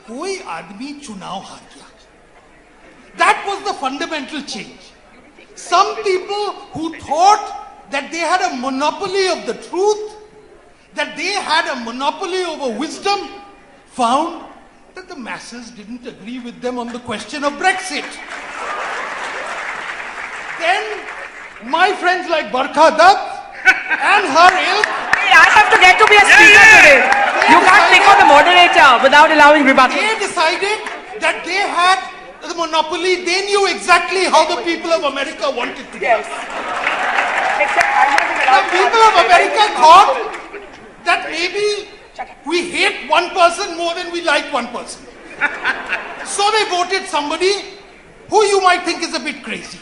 कोई आदमी चुनाव हार गया. That was the fundamental change. Some people who thought that they had a monopoly of the truth, that they had a monopoly over wisdom, found that the masses didn't agree with them on the question of Brexit. Then my friends like Barkha Dutt and her ilk. I have to get to be a speaker today. You can't pick on the moderator without allowing rebuttal. They decided that they had the monopoly. They knew exactly how the people of America wanted to do. Yes. The people of America thought that maybe we hate one person more than we like one person. So they voted somebody who you might think is a bit crazy.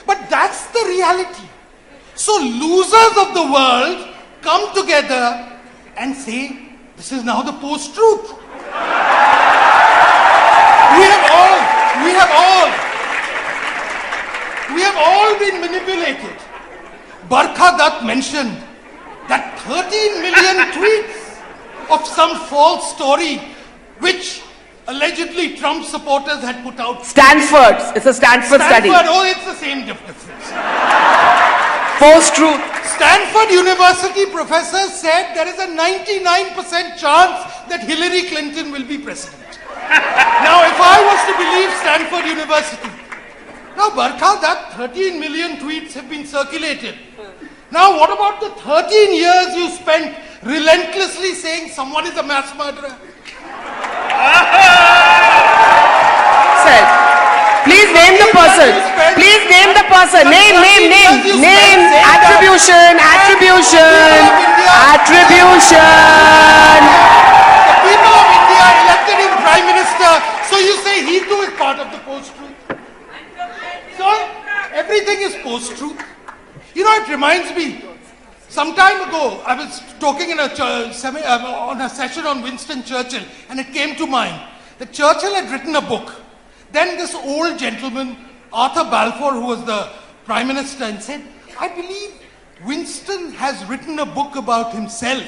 But that's the reality. So losers of the world come together and say, this is now the post-truth. We have all been manipulated. Barkha Dutt mentioned that 13 million tweets of some false story which allegedly Trump supporters had put out. Stanford. It's a Stanford study. Oh, it's the same difference. Post-truth. Stanford University professor said there is a 99% chance that Hillary Clinton will be president. Now, if I was to believe Stanford University, now Barkha, that 13 million tweets have been circulated. Now, what about the 13 years you spent relentlessly saying someone is a mass murderer? Sir, please name the person. Please name the person. Name. Attribution. The people of India elected him Prime Minister, so you say he too is part of the post-truth. So, everything is post-truth. You know, it reminds me, some time ago, I was talking in on a session on Winston Churchill, and it came to mind that Churchill had written a book. Then this old gentleman, Arthur Balfour, who was the Prime Minister, and said, I believe Winston has written a book about himself,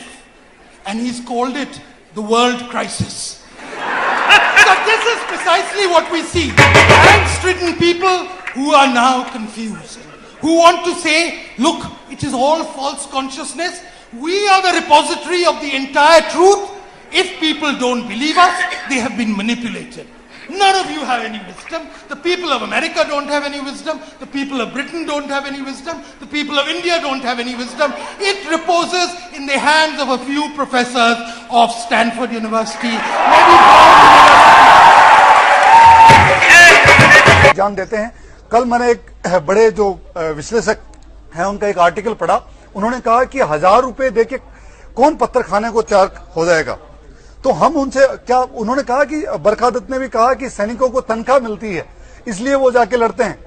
and he's called it The World Crisis. So this is precisely what we see. Angst-ridden people who are now confused, who want to say, look, it is all false consciousness. We are the repository of the entire truth. If people don't believe us, they have been manipulated. None of you have any wisdom. The people of America don't have any wisdom. The people of Britain don't have any wisdom. The people of India don't have any wisdom. It reposes in the hands of a few professors of Stanford University, maybe जान देते हैं. कल मैंने एक बड़े जो विश्लेषक हैं उनका एक आर्टिकल पढ़ा. उन्होंने कहा कि 1000 रुपए देके कौन पत्थर खाने को तैयार हो जाएगा. तो हम उनसे क्या, उन्होंने कहा कि बरखा दत्त ने भी कहा कि सैनिकों को तनख्वाह मिलती है इसलिए वो जाके लड़ते हैं.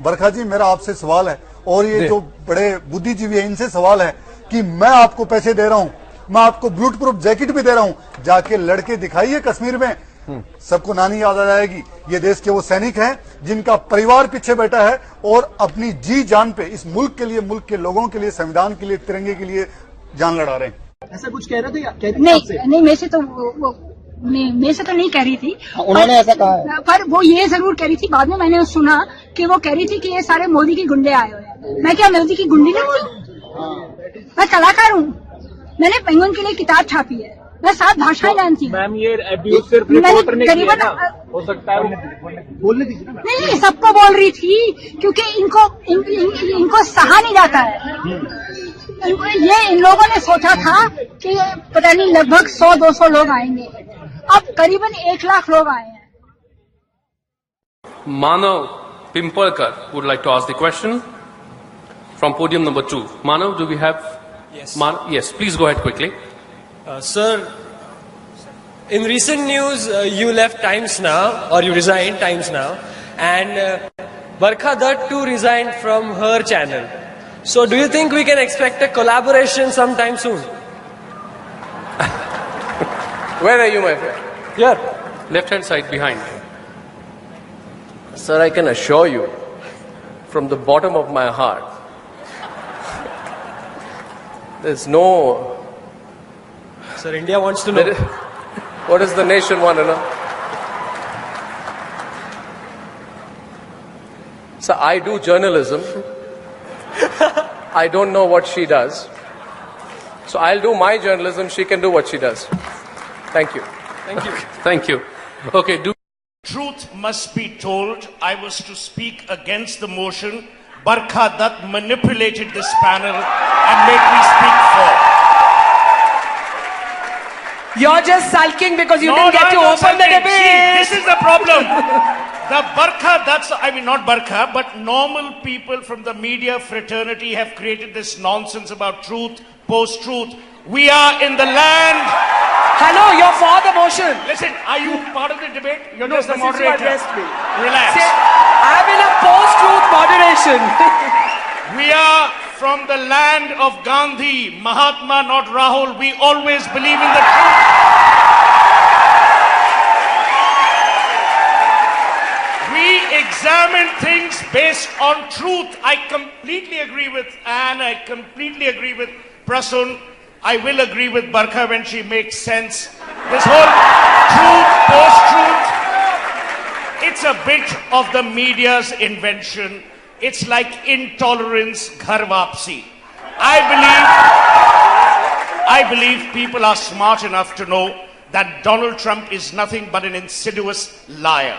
बरखा जी, मेरा आपसे सवाल है, और ये जो बड़े बुद्धिजीवी है इनसे सवाल है कि मैं आपको पैसे दे रहा हूं, मैं आपको ब्लूट प्रूफ जैकेट भी दे रहा हूं, जाके लड़के दिखाइए कश्मीर में. सबको नानी याद आ जाएगी. ये देश के वो सैनिक हैं जिनका परिवार पीछे बैठा है और अपनी जी जान पे इस मुल्क के लिए, मुल्क के लोगों के लिए, संविधान के लिए, तिरंगे के लिए जान लड़ा रहे हैं. ऐसा कुछ कह रहे थे या नहीं, मेरे से तो मेरे से तो नहीं कह रही थी. उन्होंने ऐसा कहा है, पर वो ये जरूर कह रही थी. बाद में मैंने सुना कि वो कह रही थी कि ये सारे मोदी की गुंडे आए हुए हैं. मैं क्या मोदी की गुंडी लगती हूँ? मैं कलाकार हूँ. मैंने पेंगुइन के लिए किताब छापी है. मैं 7 भाषाएं जानती हूँ. मैम ये अब्यूज सिर्फ रिपोर्टर ने किया ना, हो सकता है बोलने दीजिए ना. नहीं, सबको बोल रही थी क्योंकि इनको सहा नहीं जाता है. ये इन लोगों ने सोचा था कि पता नहीं लगभग 100-200 लोग आएंगे. अब करीबन 1 लाख लोग आए हैं. Manav Pimpalkar would like to ask the question from podium number 2. Manav, do we have? Yes. Yes, please go ahead quickly. Sir, in recent news, you left Times Now, or you resigned Times Now, and Barkha Dutt too resigned from her channel. So do you think we can expect a collaboration sometime soon? Where are you, my friend? Here. Left hand side behind. Sir, I can assure you, from the bottom of my heart, there's no... Sir, India wants to know. What does the nation want to know? So I do journalism. I don't know what she does. So I'll do my journalism. She can do what she does. Thank you. Thank you. Thank you. Okay, Truth must be told. I was to speak against the motion. Barkha Dutt manipulated this panel and made me speak for. You're just sulking because you didn't get to open the debate. See, this is the problem. The Barkha Dutts, I mean not Barkha, but normal people from the media fraternity have created this nonsense about truth, post-truth. We are in the land. Hello, you're for the motion. Listen, are you part of the debate? You're No, just the this is moderator. your guest, me. Relax. Say, I'm in a post-truth moderation. We are from the land of Gandhi, Mahatma, not Rahul. We always believe in the truth. We examine things based on truth. I completely agree with Anne. I completely agree with Prasun. I will agree with Barkha when she makes sense. This whole truth, post-truth, it's a bit of the media's invention. It's like intolerance, ghar wapsi. I believe people are smart enough to know that Donald Trump is nothing but an insidious liar.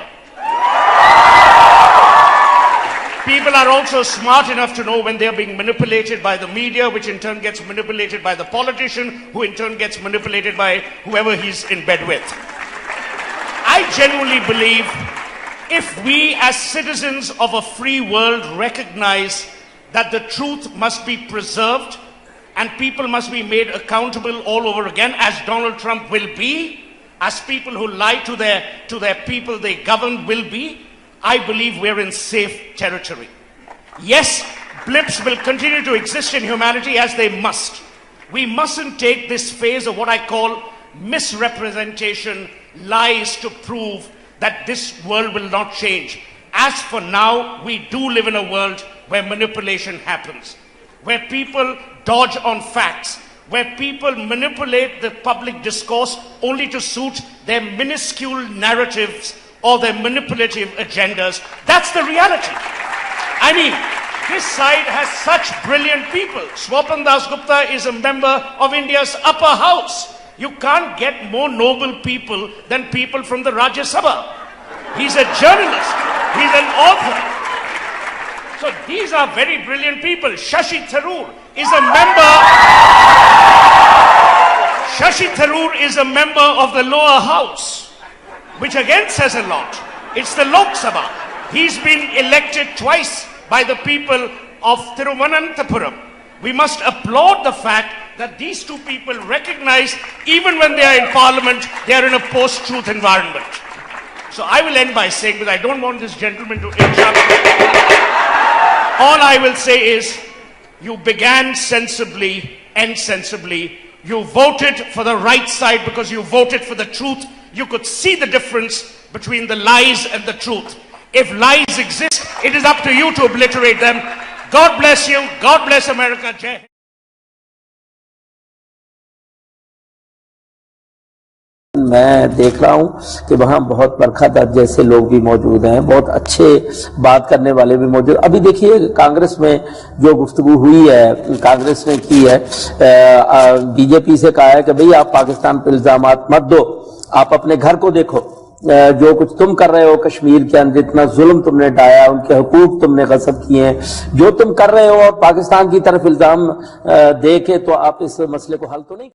People are also smart enough to know when they are being manipulated by the media, which in turn gets manipulated by the politician, who in turn gets manipulated by whoever he's in bed with. I genuinely believe if we as citizens of a free world recognize that the truth must be preserved and people must be made accountable all over again, as Donald Trump will be, as people who lie to their people they govern will be, I believe we're in safe territory. Yes, blips will continue to exist in humanity as they must. We mustn't take this phase of what I call misrepresentation, lies to prove that this world will not change. As for now, we do live in a world where manipulation happens, where people dodge on facts, where people manipulate the public discourse only to suit their minuscule narratives or their manipulative agendas. That's the reality. I mean, this side has such brilliant people. Swapan Dasgupta is a member of India's upper house. You can't get more noble people than people from the Rajya Sabha. He's a journalist. He's an author. So these are very brilliant people. Shashi Tharoor is a member of the lower house, which again says a lot. It's the Lok Sabha. He's been elected twice by the people of Thiruvananthapuram. We must applaud the fact that these two people recognize, even when they are in parliament, they are in a post-truth environment. So I will end by saying, because I don't want this gentleman to interrupt. All I will say is, you began sensibly, end sensibly. You voted for the right side because you voted for the truth. You could see the difference between the lies and the truth. If lies exist, it is up to you to obliterate them. God bless you. God bless America. Jai Hind. मैं देख रहा हूं कि वहां बहुत बरखा दत्त जैसे लोग भी मौजूद हैं, बहुत अच्छे बात करने वाले भी मौजूद। अभी देखिए कांग्रेस में जो गुफ्तगू हुई है, कांग्रेस ने की है, बीजेपी से कहा है कि भाई आप पाकिस्तान पर इल्जामात मत दो, आप अपने घर को देखो, जो कुछ तुम कर रहे हो कश्मीर के अंदर, इतना जुल्म तुमने ढाया, उनके हुकूक तुमने गसब किए हैं, जो तुम कर रहे हो और पाकिस्तान की तरफ इल्जाम दे के तो आप इस मसले को हल तो नहीं